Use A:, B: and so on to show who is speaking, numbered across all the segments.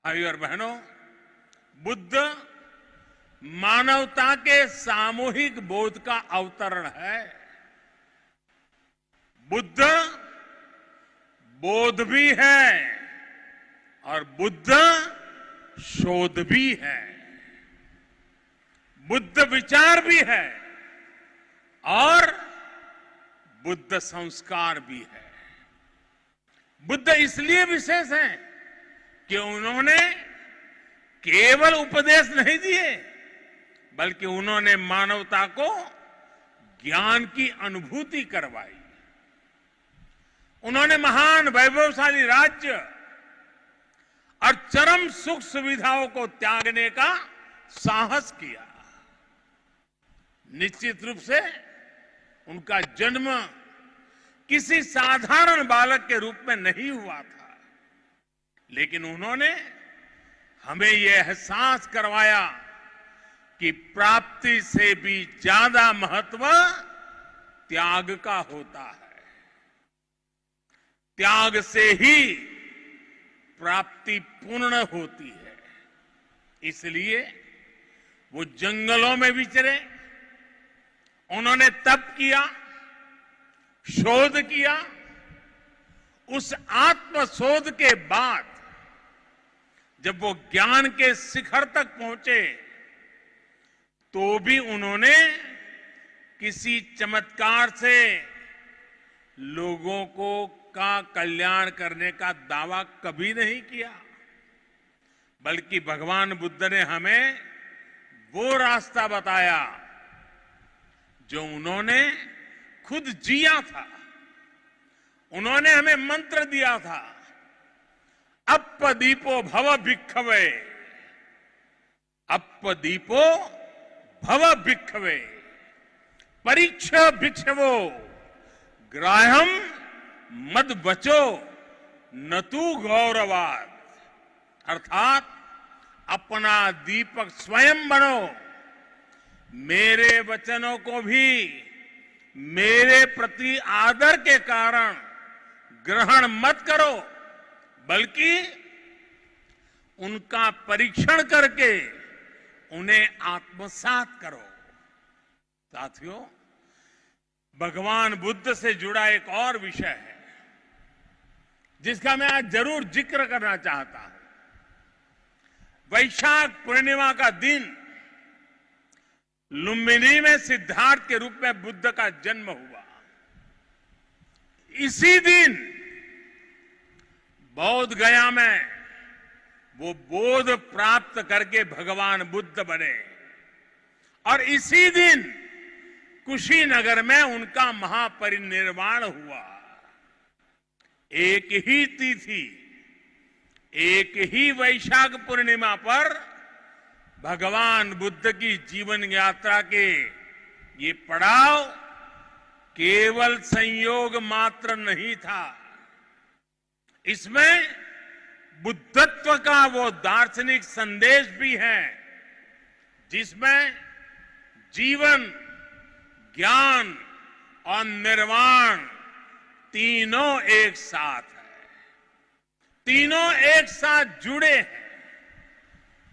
A: भाइयों और बहनों, बुद्ध मानवता के सामूहिक बोध का अवतरण है। बुद्ध बोध भी है और बुद्ध शोध भी है। बुद्ध विचार भी है और बुद्ध संस्कार भी है। बुद्ध इसलिए विशेष है कि उन्होंने केवल उपदेश नहीं दिए, बल्कि उन्होंने मानवता को ज्ञान की अनुभूति करवाई। उन्होंने महान वैभवशाली राज्य और चरम सुख सुविधाओं को त्यागने का साहस किया। निश्चित रूप से उनका जन्म किसी साधारण बालक के रूप में नहीं हुआ था, लेकिन उन्होंने हमें यह एहसास करवाया कि प्राप्ति से भी ज्यादा महत्व त्याग का होता है। त्याग से ही प्राप्ति पूर्ण होती है। इसलिए वो जंगलों में विचरे, उन्होंने तप किया, शोध किया। उस आत्मशोध के बाद जब वो ज्ञान के शिखर तक पहुंचे, तो भी उन्होंने किसी चमत्कार से लोगों का कल्याण करने का दावा कभी नहीं किया, बल्कि भगवान बुद्ध ने हमें वो रास्ता बताया जो उन्होंने खुद जिया था। उन्होंने हमें मंत्र दिया था, अप्पदीपो भव भिक्खवे, अप्पदीपो भव भिक्खवे, परीक्ष भिक्षवो, ग्राह्यम मद बचो न तू गौरवाद। अर्थात अपना दीपक स्वयं बनो, मेरे वचनों को भी मेरे प्रति आदर के कारण ग्रहण मत करो, बल्कि उनका परीक्षण करके उन्हें आत्मसात करो। साथियों, भगवान बुद्ध से जुड़ा एक और विषय है जिसका मैं आज जरूर जिक्र करना चाहता हूं। वैशाख पूर्णिमा का दिन लुम्बिनी में सिद्धार्थ के रूप में बुद्ध का जन्म हुआ। इसी दिन बौद्ध गया में वो बोध प्राप्त करके भगवान बुद्ध बने और इसी दिन कुशीनगर में उनका महापरिनिर्वाण हुआ। एक ही तिथि, एक ही वैशाख पूर्णिमा पर भगवान बुद्ध की जीवन यात्रा के ये पड़ाव केवल संयोग मात्र नहीं था। इसमें बुद्धत्व का वो दार्शनिक संदेश भी है जिसमें जीवन, ज्ञान और निर्वाण तीनों एक साथ है, तीनों एक साथ जुड़े हैं।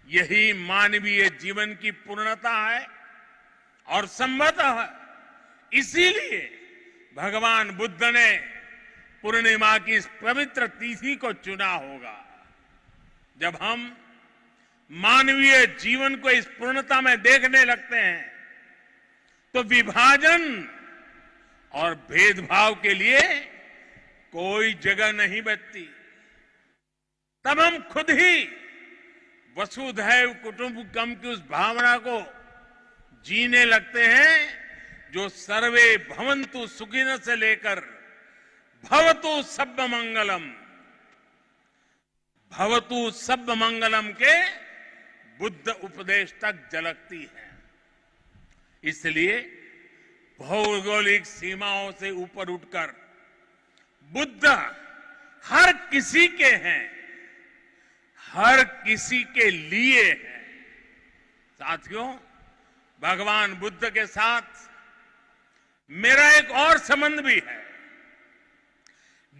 A: यही मानवीय जीवन की पूर्णता है और संभवतः इसीलिए भगवान बुद्ध ने पूर्णिमा की इस पवित्र तिथि को चुना होगा। जब हम मानवीय जीवन को इस पूर्णता में देखने लगते हैं तो विभाजन और भेदभाव के लिए कोई जगह नहीं बचती। तब हम खुद ही वसुधैव कुटुंबकम की उस भावना को जीने लगते हैं जो सर्वे भवन्तु सुखिनः से लेकर भवतु सब्ब मंगलम, भवतु सब्ब मंगलम के बुद्ध उपदेश तक झलकती है। इसलिए भौगोलिक सीमाओं से ऊपर उठकर बुद्ध हर किसी के हैं, हर किसी के लिए है। साथियों, भगवान बुद्ध के साथ मेरा एक और संबंध भी है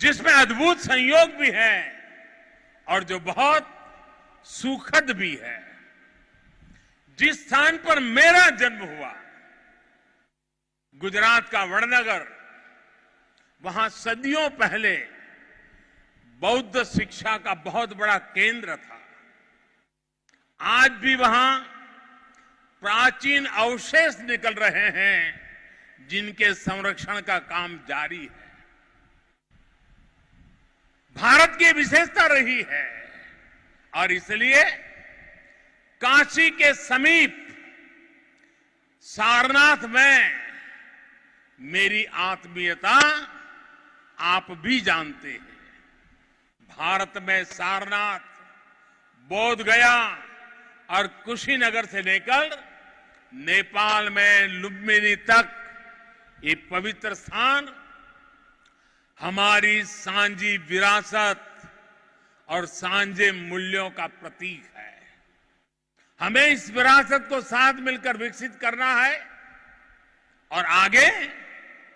A: जिसमें अद्भुत संयोग भी है और जो बहुत सुखद भी है। जिस स्थान पर मेरा जन्म हुआ, गुजरात का वडनगर, वहां सदियों पहले बौद्ध शिक्षा का बहुत बड़ा केंद्र था। आज भी वहां प्राचीन अवशेष निकल रहे हैं, जिनके संरक्षण का काम जारी है। भारत की विशेषता रही है और इसलिए काशी के समीप सारनाथ में मेरी आत्मीयता आप भी जानते हैं। भारत में सारनाथ, बोध गया और कुशीनगर से लेकर नेपाल में लुम्बिनी तक ये पवित्र स्थान हमारी सांझी विरासत और सांझे मूल्यों का प्रतीक है। हमें इस विरासत को साथ मिलकर विकसित करना है और आगे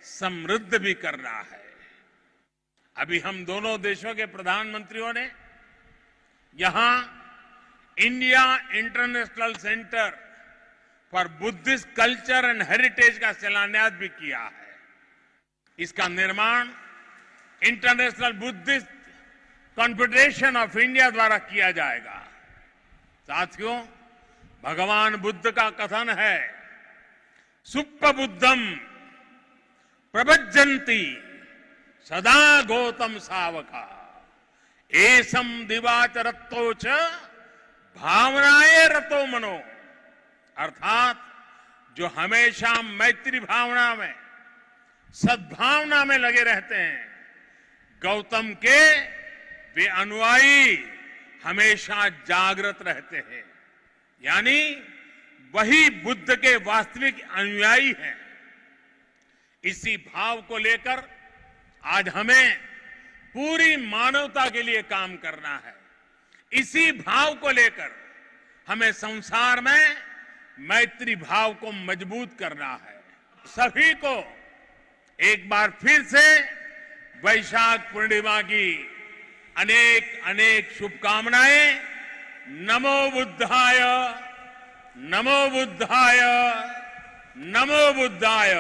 A: समृद्ध भी करना है। अभी हम दोनों देशों के प्रधानमंत्रियों ने यहां India international centre for Buddhist culture and heritage का शिलान्यास भी किया है। इसका निर्माण international Buddhist confederation of India द्वारा किया जाएगा। साथियों, भगवान बुद्ध का कथन है, सुप्प बुद्धम प्रभज्जन्ति सदा गौतम सावका एसम दिवाचरत्तो च भावनाए रतो मनो। अर्थात जो हमेशा मैत्री भावना में, सद्भावना में लगे रहते हैं, गौतम के वे अनुयायी हमेशा जागृत रहते हैं। यानी वही बुद्ध के वास्तविक अनुयायी हैं। इसी भाव को लेकर आज हमें पूरी मानवता के लिए काम करना है। इसी भाव को लेकर हमें संसार में मैत्री भाव को मजबूत करना है। सभी को एक बार फिर से वैशाख पूर्णिमा की अनेक अनेक शुभकामनाएं। नमो बुद्धाय, नमो बुद्धाय, नमो बुद्धाय।